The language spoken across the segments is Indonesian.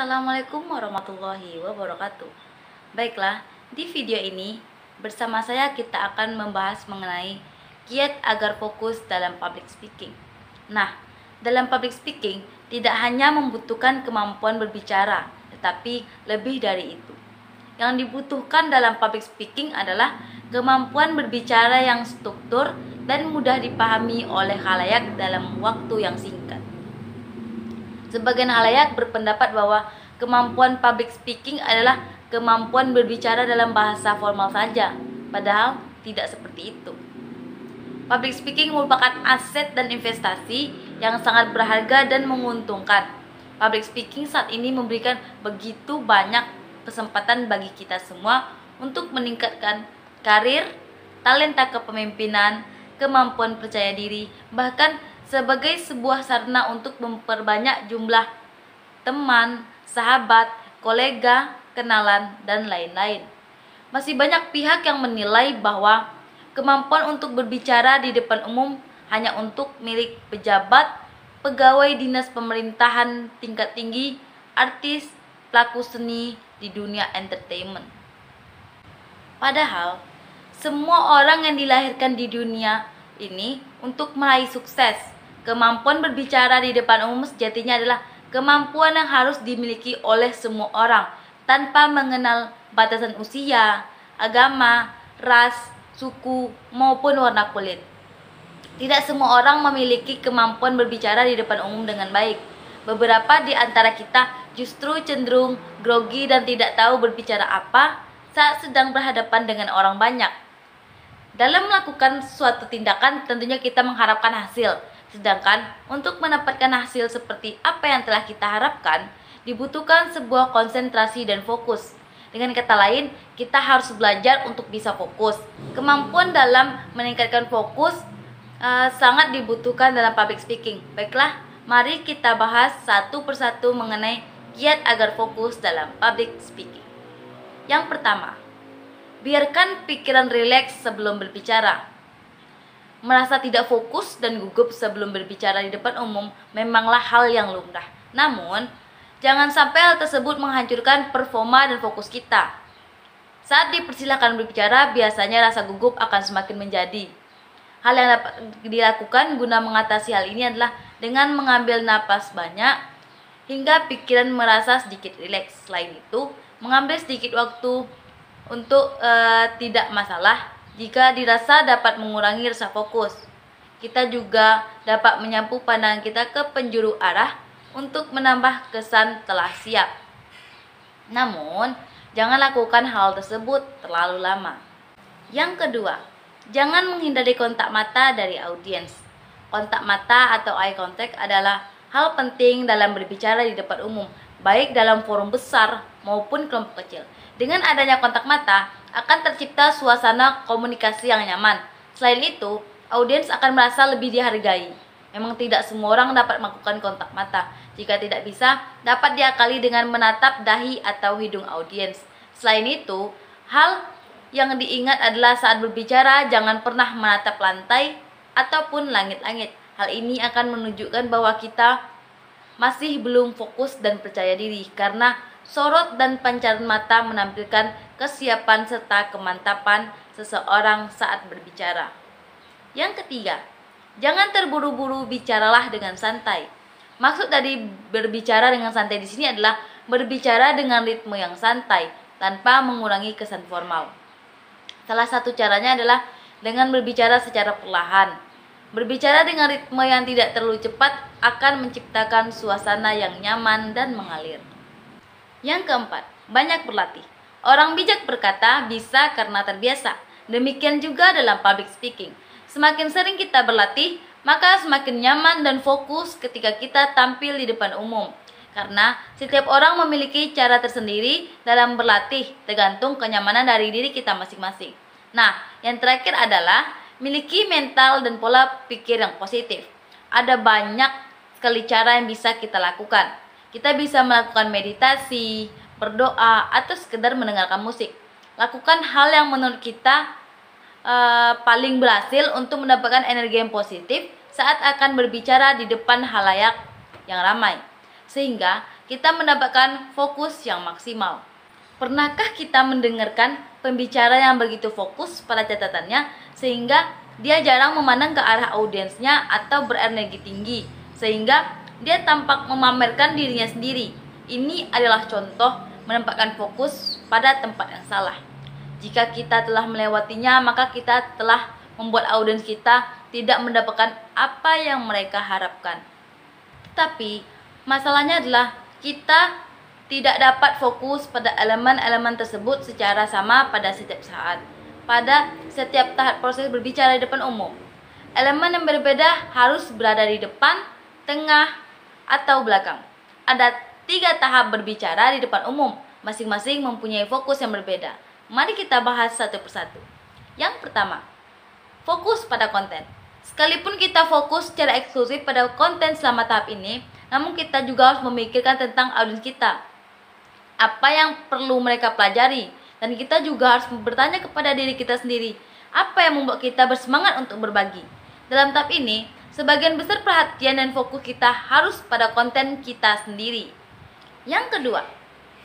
Assalamualaikum warahmatullahi wabarakatuh. Baiklah, di video ini bersama saya kita akan membahas mengenai kiat agar fokus dalam public speaking. Nah, dalam public speaking tidak hanya membutuhkan kemampuan berbicara, tetapi lebih dari itu. Yang dibutuhkan dalam public speaking adalah kemampuan berbicara yang struktur dan mudah dipahami oleh khalayak dalam waktu yang singkat. Sebagian khalayak berpendapat bahwa kemampuan public speaking adalah kemampuan berbicara dalam bahasa formal saja, padahal tidak seperti itu. Public speaking merupakan aset dan investasi yang sangat berharga dan menguntungkan. Public speaking saat ini memberikan begitu banyak kesempatan bagi kita semua untuk meningkatkan karir, talenta kepemimpinan, kemampuan percaya diri, bahkan sebagai sebuah sarana untuk memperbanyak jumlah teman, sahabat, kolega, kenalan, dan lain-lain. Masih banyak pihak yang menilai bahwa kemampuan untuk berbicara di depan umum hanya untuk milik pejabat, pegawai dinas pemerintahan tingkat tinggi, artis, pelaku seni di dunia entertainment. Padahal, semua orang yang dilahirkan di dunia ini untuk meraih sukses. Kemampuan berbicara di depan umum sejatinya adalah kemampuan yang harus dimiliki oleh semua orang tanpa mengenal batasan usia, agama, ras, suku, maupun warna kulit. Tidak semua orang memiliki kemampuan berbicara di depan umum dengan baik. Beberapa di antara kita justru cenderung grogi dan tidak tahu berbicara apa saat sedang berhadapan dengan orang banyak. Dalam melakukan suatu tindakan tentunya kita mengharapkan hasil. Sedangkan untuk mendapatkan hasil seperti apa yang telah kita harapkan, dibutuhkan sebuah konsentrasi dan fokus. Dengan kata lain, kita harus belajar untuk bisa fokus. Kemampuan dalam meningkatkan fokus sangat dibutuhkan dalam public speaking. Baiklah, mari kita bahas satu persatu mengenai kiat agar fokus dalam public speaking. Yang pertama, biarkan pikiran rileks sebelum berbicara. Merasa tidak fokus dan gugup sebelum berbicara di depan umum memanglah hal yang lumrah. Namun, jangan sampai hal tersebut menghancurkan performa dan fokus kita. Saat dipersilakan berbicara, biasanya rasa gugup akan semakin menjadi. Hal yang dapat dilakukan guna mengatasi hal ini adalah dengan mengambil napas banyak hingga pikiran merasa sedikit rileks. Selain itu, mengambil sedikit waktu untuk tidak masalah jika dirasa dapat mengurangi rasa fokus. Kita juga dapat menyapu pandangan kita ke penjuru arah untuk menambah kesan telah siap. Namun, jangan lakukan hal tersebut terlalu lama. Yang kedua, jangan menghindari kontak mata dari audiens. Kontak mata atau eye contact adalah hal penting dalam berbicara di depan umum, baik dalam forum besar maupun kelompok kecil. Dengan adanya kontak mata, akan tercipta suasana komunikasi yang nyaman. Selain itu, audiens akan merasa lebih dihargai. Memang tidak semua orang dapat melakukan kontak mata. Jika tidak bisa, dapat diakali dengan menatap dahi atau hidung audiens. Selain itu, hal yang diingat adalah saat berbicara jangan pernah menatap lantai ataupun langit-langit. Hal ini akan menunjukkan bahwa kita masih belum fokus dan percaya diri karena sorot dan pancaran mata menampilkan kesiapan serta kemantapan seseorang saat berbicara. Yang ketiga, jangan terburu-buru, bicaralah dengan santai. Maksud dari berbicara dengan santai di sini adalah berbicara dengan ritme yang santai tanpa mengurangi kesan formal. Salah satu caranya adalah dengan berbicara secara perlahan. Berbicara dengan ritme yang tidak terlalu cepat akan menciptakan suasana yang nyaman dan mengalir. Yang keempat, banyak berlatih. Orang bijak berkata bisa karena terbiasa. Demikian juga dalam public speaking. Semakin sering kita berlatih, maka semakin nyaman dan fokus ketika kita tampil di depan umum. Karena setiap orang memiliki cara tersendiri dalam berlatih, tergantung kenyamanan dari diri kita masing-masing. Nah, yang terakhir adalah miliki mental dan pola pikir yang positif. Ada banyak sekali cara yang bisa kita lakukan. Kita bisa melakukan meditasi, berdoa, atau sekedar mendengarkan musik. Lakukan hal yang menurut kita paling berhasil untuk mendapatkan energi yang positif saat akan berbicara di depan halayak yang ramai. Sehingga kita mendapatkan fokus yang maksimal. Pernahkah kita mendengarkan pembicara yang begitu fokus pada catatannya sehingga dia jarang memandang ke arah audiensnya atau berenergi tinggi sehingga dia tampak memamerkan dirinya sendiri? Ini adalah contoh menempatkan fokus pada tempat yang salah. Jika kita telah melewatinya, maka kita telah membuat audiens kita tidak mendapatkan apa yang mereka harapkan. Tetapi masalahnya adalah kita tidak dapat fokus pada elemen-elemen tersebut secara sama pada setiap saat, pada setiap tahap proses berbicara di depan umum. Elemen yang berbeda harus berada di depan, tengah, atau belakang. Ada 3 tahap berbicara di depan umum, masing-masing mempunyai fokus yang berbeda. Mari kita bahas satu persatu. Yang pertama, fokus pada konten. Sekalipun kita fokus secara eksklusif pada konten selama tahap ini, namun kita juga harus memikirkan tentang audiens kita. Apa yang perlu mereka pelajari, dan kita juga harus bertanya kepada diri kita sendiri, apa yang membuat kita bersemangat untuk berbagi. Dalam tahap ini, sebagian besar perhatian dan fokus kita harus pada konten kita sendiri. Yang kedua,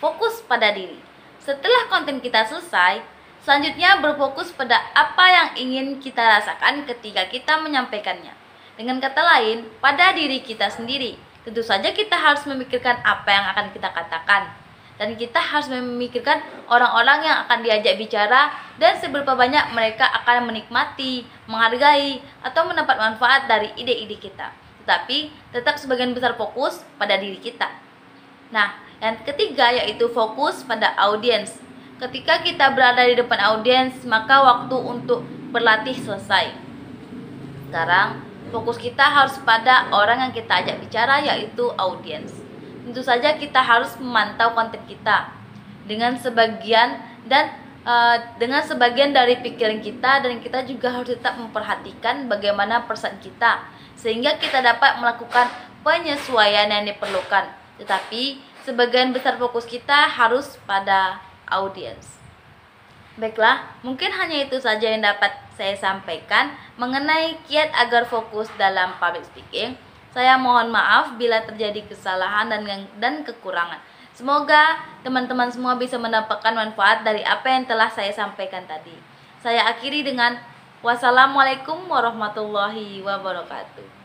fokus pada diri. Setelah konten kita selesai, selanjutnya berfokus pada apa yang ingin kita rasakan ketika kita menyampaikannya. Dengan kata lain, pada diri kita sendiri. Tentu saja kita harus memikirkan apa yang akan kita katakan. Dan kita harus memikirkan orang-orang yang akan diajak bicara dan seberapa banyak mereka akan menikmati, menghargai, atau mendapat manfaat dari ide-ide kita. Tetapi tetap sebagian besar fokus pada diri kita. Nah, yang ketiga yaitu fokus pada audiens. Ketika kita berada di depan audiens, maka waktu untuk berlatih selesai. Sekarang, fokus kita harus pada orang yang kita ajak bicara yaitu audiens. Tentu saja kita harus memantau konten kita dengan sebagian dari pikiran kita, dan kita juga harus tetap memperhatikan bagaimana perasaan kita sehingga kita dapat melakukan penyesuaian yang diperlukan. Tetapi sebagian besar fokus kita harus pada audiens. Baiklah, mungkin hanya itu saja yang dapat saya sampaikan mengenai kiat agar fokus dalam public speaking. Saya mohon maaf bila terjadi kesalahan dan kekurangan. Semoga teman-teman semua bisa mendapatkan manfaat dari apa yang telah saya sampaikan tadi. Saya akhiri dengan wassalamualaikum warahmatullahi wabarakatuh.